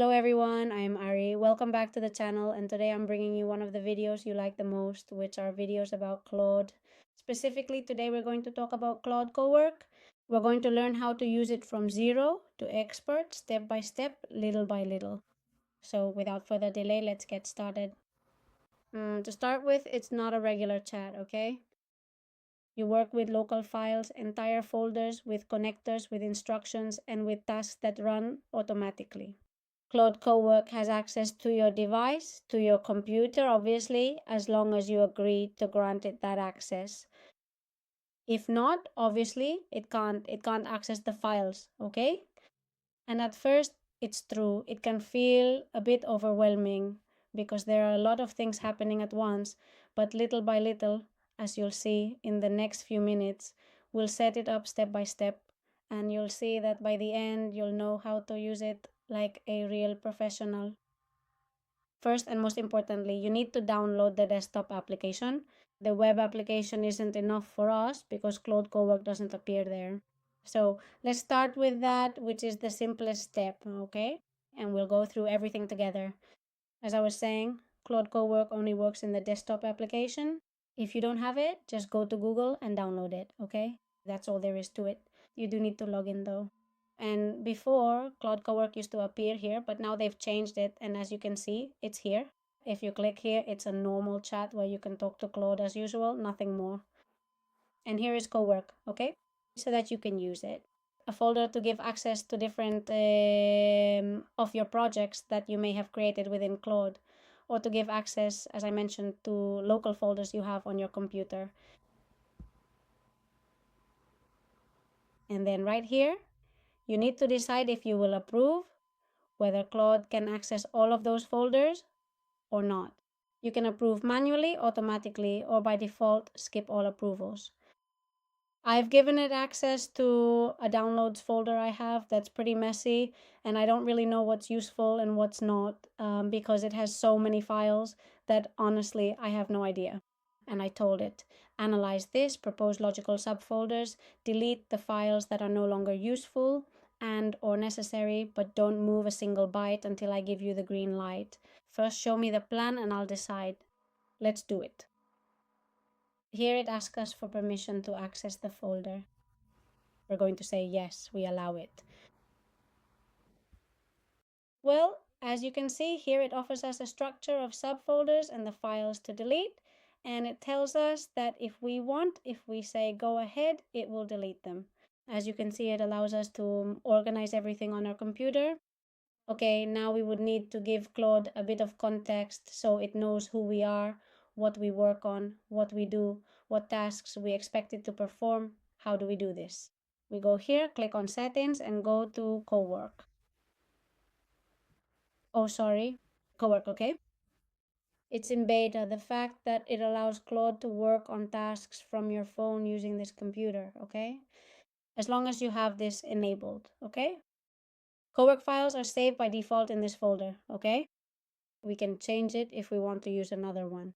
Hello everyone, I am Ari. Welcome back to the channel, and today I'm bringing you one of the videos you like the most, which are videos about Claude. Specifically, today we're going to talk about Claude Cowork. We're going to learn how to use it from zero to expert, step by step, little by little. So without further delay, let's get started. To start with, it's not a regular chat, okay? You work with local files, entire folders, with connectors, with instructions, and with tasks that run automatically. Claude Cowork has access to your device, to your computer, obviously, as long as you agree to grant it that access. If not, obviously, it can't access the files, okay? And at first, it's true. It can feel a bit overwhelming because there are a lot of things happening at once, but little by little, as you'll see in the next few minutes, we'll set it up step by step, and you'll see that by the end, you'll know how to use it like a real professional. First and most importantly, you need to download the desktop application. The web application isn't enough for us because Claude Cowork doesn't appear there. So let's start with that, which is the simplest step, okay? And we'll go through everything together. As I was saying, Claude Cowork only works in the desktop application. If you don't have it, just go to Google and download it, okay? That's all there is to it. You do need to log in though. And before, Claude Cowork used to appear here, but now they've changed it. And as you can see, it's here. If you click here, it's a normal chat where you can talk to Claude as usual, nothing more. And here is Cowork, okay? So that you can use it. A folder to give access to different of your projects that you may have created within Claude, or to give access, as I mentioned, to local folders you have on your computer. And then right here, you need to decide if you will approve whether Claude can access all of those folders or not. You can approve manually, automatically, or by default, skip all approvals. I've given it access to a downloads folder I have that's pretty messy, and I don't really know what's useful and what's not because it has so many files that honestly I have no idea. And I told it, analyze this, propose logical subfolders, delete the files that are no longer useful and or necessary, but don't move a single byte until I give you the green light. First show me the plan and I'll decide. Let's do it. Here it asks us for permission to access the folder. We're going to say yes, we allow it. Well, as you can see here, it offers us a structure of subfolders and the files to delete. And it tells us that if we want, if we say go ahead, it will delete them. As you can see, it allows us to organize everything on our computer. Okay, now we would need to give Claude a bit of context so it knows who we are, what we work on, what we do, what tasks we expect it to perform. How do we do this? We go here, click on settings and go to Cowork. Oh, sorry, Cowork, okay? It's in beta. The fact that it allows Claude to work on tasks from your phone using this computer, okay? As long as you have this enabled, okay? Cowork files are saved by default in this folder, okay? We can change it if we want to use another one.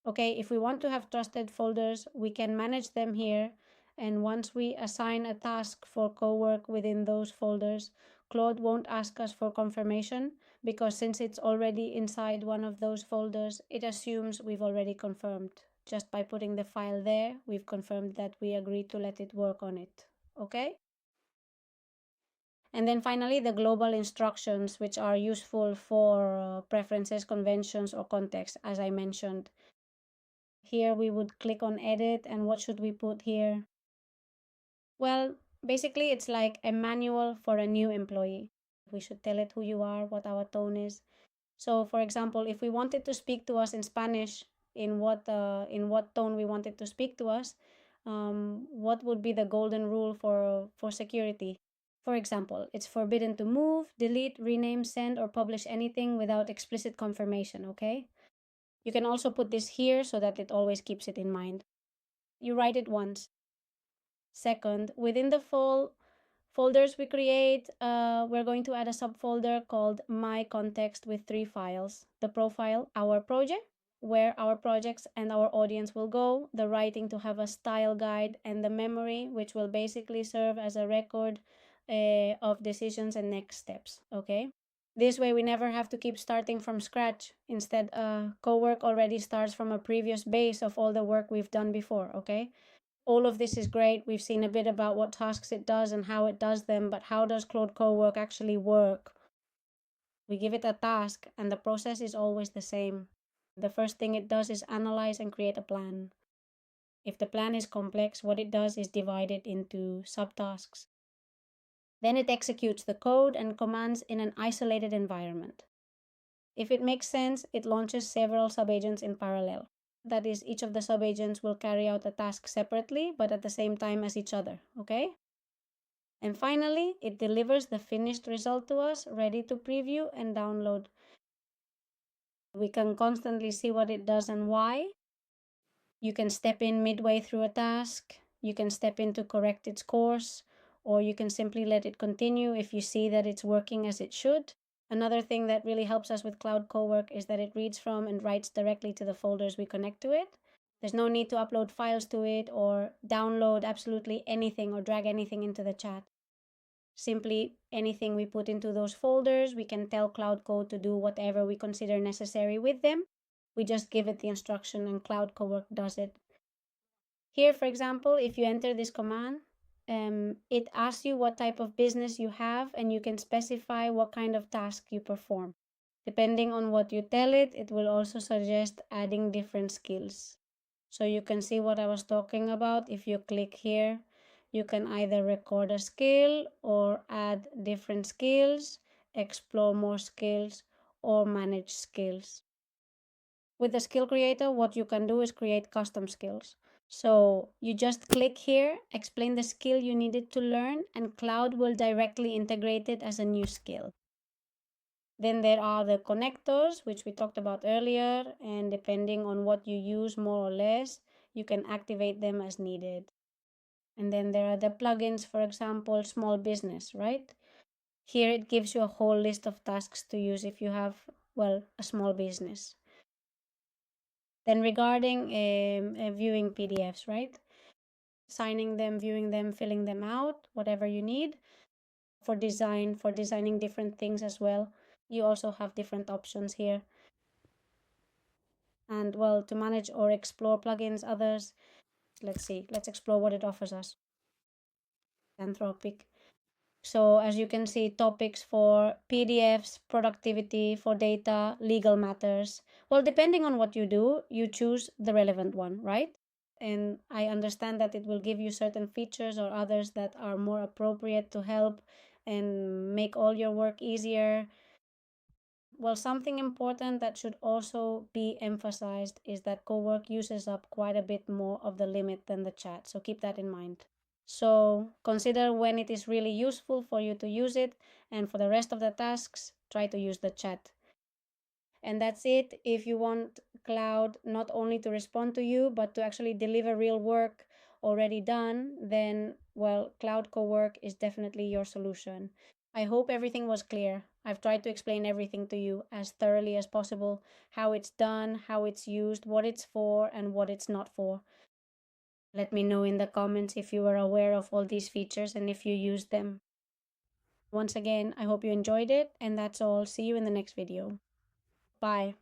Okay, if we want to have trusted folders, we can manage them here. And once we assign a task for Cowork within those folders, Claude won't ask us for confirmation because since it's already inside one of those folders, it assumes we've already confirmed. Just by putting the file there, we've confirmed that we agree to let it work on it. Okay? And then finally, the global instructions, which are useful for preferences, conventions, or context, as I mentioned. Here we would click on edit, and what should we put here? Well, basically it's like a manual for a new employee. We should tell it who you are, what our tone is. So for example, if we wanted to speak to us in Spanish, in what tone we wanted to speak to us, what would be the golden rule for security? For example, it's forbidden to move, delete, rename, send, or publish anything without explicit confirmation, okay? You can also put this here so that it always keeps it in mind. You write it once. Second, within the folders we create, we're going to add a subfolder called My Context with 3 files. The profile, our project, where our projects and our audience will go, the writing to have a style guide, and the memory, which will basically serve as a record of decisions and next steps. Okay. This way, we never have to keep starting from scratch. Instead, Cowork already starts from a previous base of all the work we've done before. Okay. All of this is great. We've seen a bit about what tasks it does and how it does them, but how does Claude Cowork actually work? We give it a task, and the process is always the same. The first thing it does is analyze and create a plan. If the plan is complex, what it does is divide it into subtasks. Then it executes the code and commands in an isolated environment. If it makes sense, it launches several subagents in parallel. That is, each of the subagents will carry out a task separately, but at the same time as each other, okay? And finally, it delivers the finished result to us, ready to preview and download. We can constantly see what it does and why. You can step in midway through a task, you can step in to correct its course, or you can simply let it continue if you see that it's working as it should. Another thing that really helps us with Claude Cowork is that it reads from and writes directly to the folders we connect to it. There's no need to upload files to it or download absolutely anything or drag anything into the chat. Simply anything we put into those folders, we can tell Cloud Code to do whatever we consider necessary with them. We just give it the instruction and Claude Cowork does it. Here, for example, if you enter this command, it asks you what type of business you have and you can specify what kind of task you perform. Depending on what you tell it, it will also suggest adding different skills. So you can see what I was talking about. If you click here, you can either record a skill or add different skills, explore more skills, or manage skills. With the skill creator, what you can do is create custom skills. So you just click here, explain the skill you needed to learn, and Cloud will directly integrate it as a new skill. Then there are the connectors, which we talked about earlier, and depending on what you use more or less, you can activate them as needed. And then there are the plugins, for example, small business, right? Here it gives you a whole list of tasks to use if you have, well, a small business. Then regarding viewing PDFs, right? Signing them, viewing them, filling them out, whatever you need. For designing different things as well. You also have different options here. And well, to manage or explore plugins, others, let's see, let's explore what it offers us. Anthropic. So as you can see, topics for PDFs, productivity, for data, legal matters. Well, depending on what you do, you choose the relevant one, right? And I understand that it will give you certain features or others that are more appropriate to help and make all your work easier. Well, something important that should also be emphasized is that Cowork uses up quite a bit more of the limit than the chat, so keep that in mind. So consider when it is really useful for you to use it, and for the rest of the tasks, try to use the chat. And that's it. If you want Cloud not only to respond to you, but to actually deliver real work already done, then, well, Cloud Cowork is definitely your solution. I hope everything was clear. I've tried to explain everything to you as thoroughly as possible, how it's done, how it's used, what it's for, and what it's not for. Let me know in the comments if you are aware of all these features and if you use them. Once again, I hope you enjoyed it, and that's all. See you in the next video. Bye.